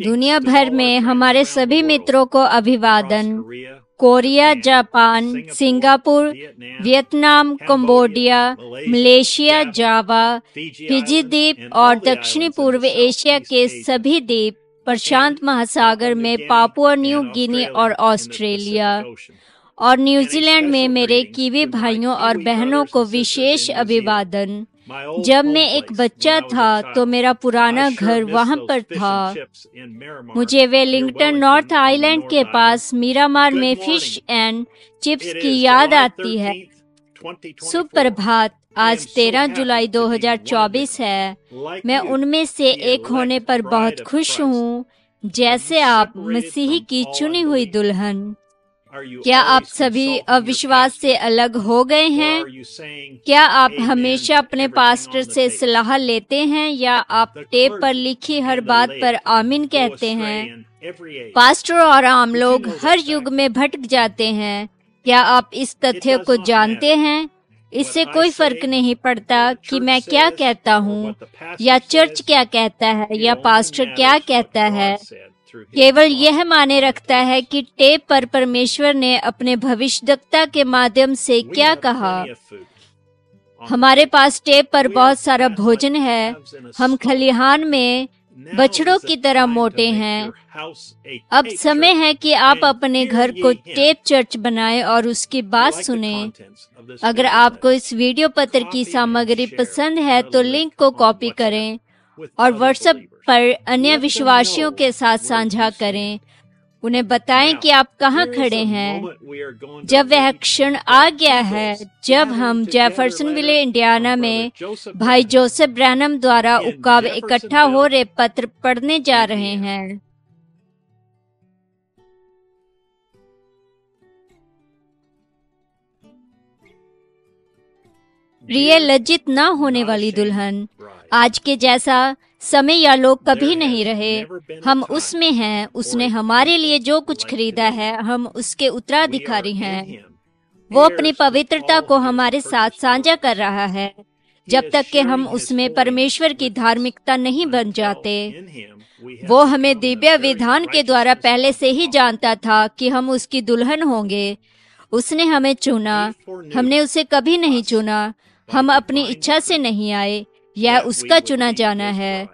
दुनिया भर में हमारे सभी मित्रों को अभिवादन। Korea, Japan, Singapore, Vietnam, Cambodia, Malaysia, Java, Fiji द्वीप और दक्षिणी पूर्व एशिया के सभी द्वीप, प्रशांत महासागर में पापुआ न्यू गिनी और ऑस्ट्रेलिया और न्यूजीलैंड में मेरे कीवी भाइयों और बहनों को विशेष अभिवादन। जब मैं एक बच्चा था तो मेरा पुराना घर वहां पर था। मुझे वेलिंगटन, नॉर्थ आइलैंड के पास मीरामार में फिश एंड चिप्स की याद आती है। सुप्रभात। आज 13 जुलाई 2024 है। मैं उनमें से एक होने पर बहुत खुश हूँ, जैसे आप मसीही की चुनी हुई दुल्हन। क्या आप सभी अविश्वास से अलग हो गए हैं? क्या आप हमेशा अपने पास्टर से सलाह लेते हैं या आप टेप पर लिखी हर बात पर आमीन कहते हैं? पास्टर और आम लोग हर युग में भटक जाते हैं। क्या आप इस तथ्य को जानते हैं? इससे कोई फर्क नहीं पड़ता कि मैं क्या कहता हूँ या चर्च क्या कहता है या पास्टर क्या कहता है। केवल यह माने रखता है कि टेप पर परमेश्वर ने अपने भविष्यद्वक्ता के माध्यम से क्या कहा। हमारे पास टेप पर बहुत सारा भोजन है। हम खलिहान में बछड़ों की तरह मोटे हैं। अब समय है कि आप अपने घर को टेप चर्च बनाएं और उसकी बात सुनें। अगर आपको इस वीडियो पत्र की सामग्री पसंद है तो लिंक को कॉपी करें और व्हाट्सएप पर अन्य विश्वासियों के साथ साझा करें। उन्हें बताएं कि आप कहां खड़े हैं। जब वह क्षण आ गया है जब हम जेफरसनविल, इंडियाना में भाई जोसेफ ब्रैनम द्वारा उकाब इकट्ठा हो रहे पत्र पढ़ने जा रहे हैं। प्रिय लज्जित न होने वाली दुल्हन, आज के जैसा समय या लोग कभी नहीं रहे। हम उसमें हैं। उसने हमारे लिए जो कुछ खरीदा है, हम उसके उत्तराधिकारी हैं। वो अपनी पवित्रता को हमारे साथ साझा कर रहा है जब तक कि हम उसमें परमेश्वर की धार्मिकता नहीं बन जाते। वो हमें दिव्य विधान के द्वारा पहले से ही जानता था कि हम उसकी दुल्हन होंगे। उसने हमें चुना। हमने उसे कभी नहीं चुना। हम अपनी इच्छा से नहीं आए। यह उसका चुना जाना है।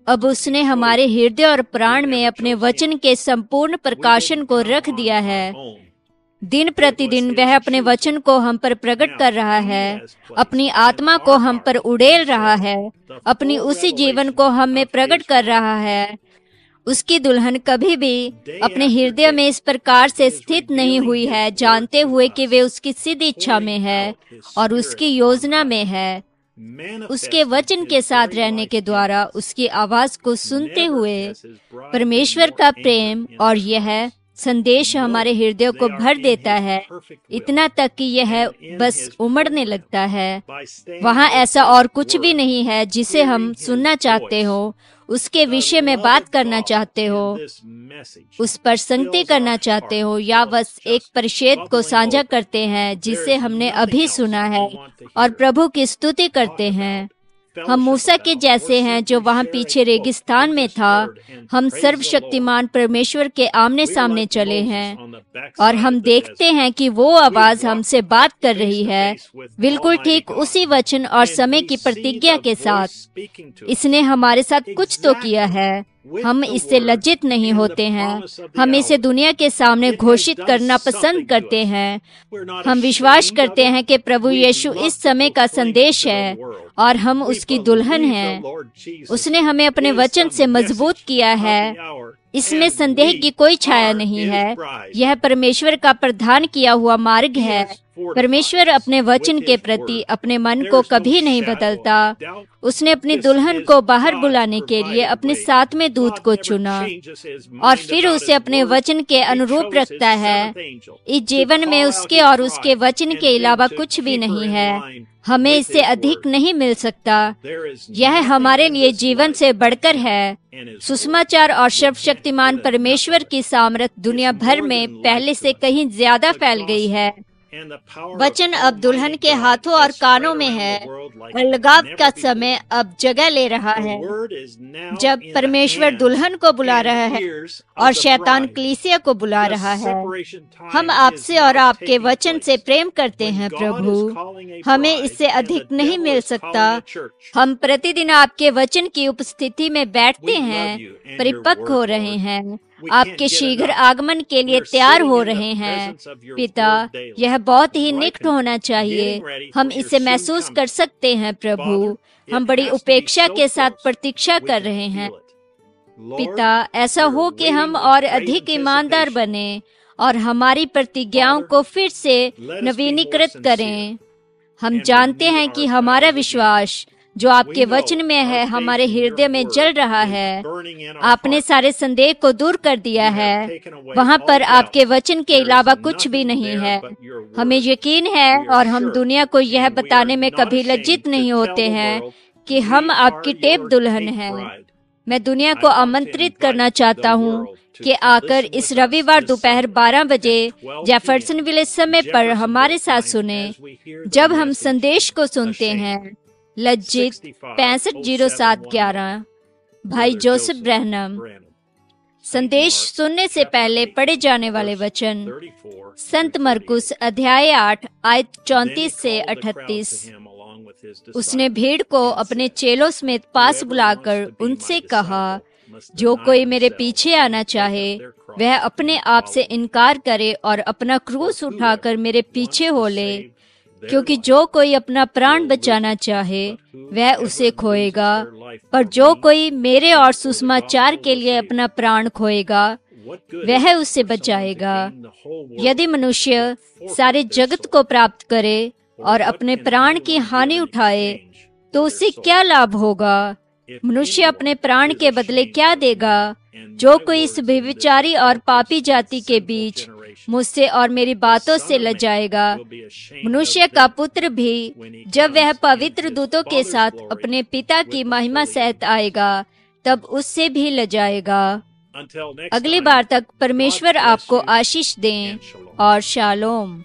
अब उसने हमारे हृदय और प्राण में अपने वचन के संपूर्ण प्रकाशन को रख दिया है। दिन प्रतिदिन वह अपने वचन को हम पर प्रकट कर रहा है। अपनी आत्मा को हम पर उड़ेल रहा है। अपनी उसी जीवन को हम में प्रकट कर रहा है। उसकी दुल्हन कभी भी अपने हृदय में इस प्रकार से स्थित नहीं हुई है, जानते हुए कि वे उसकी सिद्ध इच्छा में है और उसकी योजना में है। उसके वचन के साथ रहने के द्वारा उसकी आवाज को सुनते हुए परमेश्वर का प्रेम और यह संदेश हमारे हृदय को भर देता है, इतना तक कि यह बस उमड़ने लगता है। वहाँ ऐसा और कुछ भी नहीं है जिसे हम सुनना चाहते हो, उसके विषय में बात करना चाहते हो, उस पर संगति करना चाहते हो या बस एक परिच्छेद को साझा करते हैं जिसे हमने अभी सुना है और प्रभु की स्तुति करते हैं। हम मूसा के जैसे हैं जो वहाँ पीछे रेगिस्तान में था। हम सर्वशक्तिमान परमेश्वर के आमने सामने चले हैं और हम देखते हैं कि वो आवाज हमसे बात कर रही है, बिल्कुल ठीक उसी वचन और समय की प्रतिज्ञा के साथ। इसने हमारे साथ कुछ तो किया है। हम इससे लज्जित नहीं होते हैं। हम इसे दुनिया के सामने घोषित करना पसंद करते हैं। हम विश्वास करते हैं कि प्रभु यीशु इस समय का संदेश है और हम उसकी दुल्हन हैं। उसने हमें अपने वचन से मजबूत किया है। इसमें संदेह की कोई छाया नहीं है। यह परमेश्वर का प्रदान किया हुआ मार्ग है। परमेश्वर अपने वचन के प्रति अपने मन को कभी नहीं बदलता। उसने अपनी दुल्हन को बाहर बुलाने के लिए अपने साथ में दूत को चुना और फिर उसे अपने वचन के अनुरूप रखता है। इस जीवन में उसके और उसके वचन के अलावा कुछ भी नहीं है। हमें इससे अधिक नहीं मिल सकता। यह हमारे लिए जीवन से बढ़कर है। सुसमाचार और सर्वशक्तिमान परमेश्वर की सामर्थ दुनिया भर में पहले से कहीं ज्यादा फैल गई है वचन अब दुल्हन के हाथों और कानों में है। अलगाव का समय अब जगह ले रहा है, जब परमेश्वर दुल्हन को बुला रहा है और शैतान कलीसिया को बुला रहा है। हम आपसे और आपके वचन से प्रेम करते हैं प्रभु, हमें इससे अधिक नहीं मिल सकता। हम प्रतिदिन आपके वचन की उपस्थिति में बैठते हैं, परिपक्व हो रहे हैं, आपके शीघ्र आगमन के लिए तैयार हो रहे हैं। पिता, यह बहुत ही निकट होना चाहिए। हम इसे महसूस कर सकते हैं प्रभु। हम बड़ी उपेक्षा के साथ प्रतीक्षा कर रहे हैं। पिता, ऐसा हो कि हम और अधिक ईमानदार बने और हमारी प्रतिज्ञाओं को फिर से नवीनीकृत करें। हम जानते हैं कि हमारा विश्वास जो आपके वचन में है हमारे हृदय में जल रहा है। आपने सारे संदेह को दूर कर दिया है। वहाँ पर आपके वचन के अलावा कुछ भी नहीं है। हमें यकीन है और हम दुनिया को यह बताने में कभी लज्जित नहीं होते हैं कि हम आपकी टेप दुल्हन हैं। मैं दुनिया को आमंत्रित करना चाहता हूँ कि आकर इस रविवार दोपहर 12 बजे जेफरसनविले समय पर हमारे साथ सुने। जब हम संदेश को सुनते हैं, लज्जित 650711 भाई जोसेफ ब्रैनम। संदेश सुनने से पहले पढ़े जाने वाले वचन संत मरकुस अध्याय 8 आयत 34 से 38। उसने भीड़ को अपने चेलों समेत पास बुलाकर उनसे कहा, जो कोई मेरे पीछे आना चाहे वह अपने आप से इनकार करे और अपना क्रूस उठाकर मेरे पीछे हो ले। क्योंकि जो कोई अपना प्राण बचाना चाहे वह उसे खोएगा, पर जो कोई मेरे और सुसमाचार के लिए अपना प्राण खोएगा वह उसे बचाएगा। यदि मनुष्य सारे जगत को प्राप्त करे और अपने प्राण की हानि उठाए तो उसे क्या लाभ होगा? मनुष्य अपने प्राण के बदले क्या देगा? जो कोई इस व्यभिचारी और पापी जाति के बीच मुझसे और मेरी बातों से लजाएगा, मनुष्य का पुत्र भी जब वह पवित्र दूतों के साथ अपने पिता की महिमा सहित आएगा तब उससे भी लजाएगा। अगली बार तक परमेश्वर आपको आशीष दें और शालोम।